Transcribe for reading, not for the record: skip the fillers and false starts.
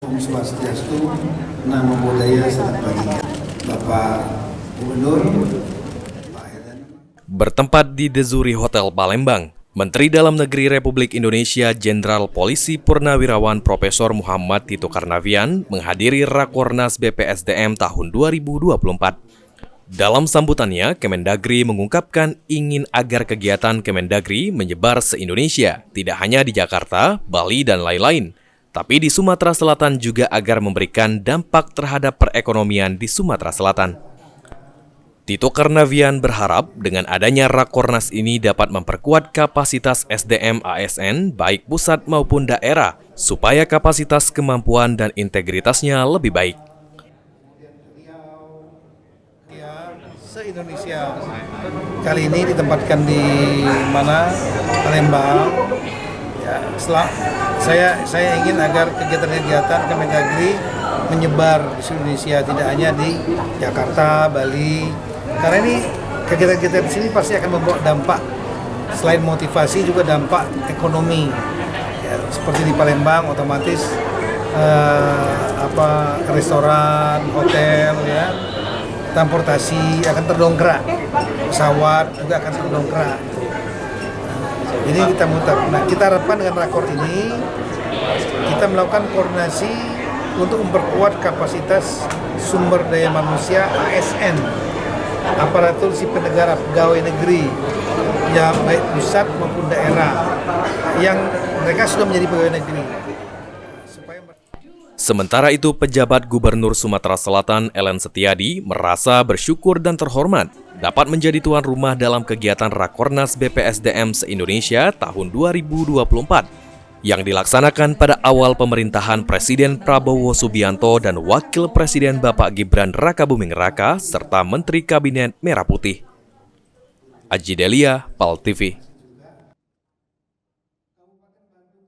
Om Swastiastu, Namo Buddhaya, Salam Baginda. Bapak Gubernur, Pak Helen. Bertempat di The Zuri Hotel Palembang, Menteri Dalam Negeri Republik Indonesia Jenderal Polisi Purnawirawan Profesor Muhammad Tito Karnavian menghadiri Rakornas BPSDM tahun 2024. Dalam sambutannya, Kemendagri mengungkapkan ingin agar kegiatan Kemendagri menyebar se-Indonesia, tidak hanya di Jakarta, Bali, dan lain-lain, tapi di Sumatera Selatan juga agar memberikan dampak terhadap perekonomian di Sumatera Selatan. Tito Karnavian berharap dengan adanya Rakornas ini dapat memperkuat kapasitas SDM ASN baik pusat maupun daerah, supaya kapasitas kemampuan dan integritasnya lebih baik. Se-Indonesia kali ini ditempatkan di mana? Palembang. Ya, saya ingin agar kegiatan-kegiatan Kemendagri menyebar di seluruh Indonesia, tidak hanya di Jakarta, Bali. Karena ini kegiatan-kegiatan di sini pasti akan membawa dampak, selain motivasi juga dampak ekonomi. Ya, seperti di Palembang otomatis restoran, hotel, ya, transportasi akan terdongkrak, pesawat juga akan terdongkrak. Jadi kita muter. Nah, kita harapkan dengan rakor ini kita melakukan koordinasi untuk memperkuat kapasitas sumber daya manusia ASN, aparatur sipil negara, pegawai negeri, ya baik pusat maupun daerah yang mereka sudah menjadi pegawai negeri. Sementara itu, pejabat Gubernur Sumatera Selatan Ellen Setiadi merasa bersyukur dan terhormat dapat menjadi tuan rumah dalam kegiatan Rakornas BPSDM se-Indonesia tahun 2024 yang dilaksanakan pada awal pemerintahan Presiden Prabowo Subianto dan Wakil Presiden Bapak Gibran Rakabuming Raka serta Menteri Kabinet Merah Putih. Aji Delia, PAL TV.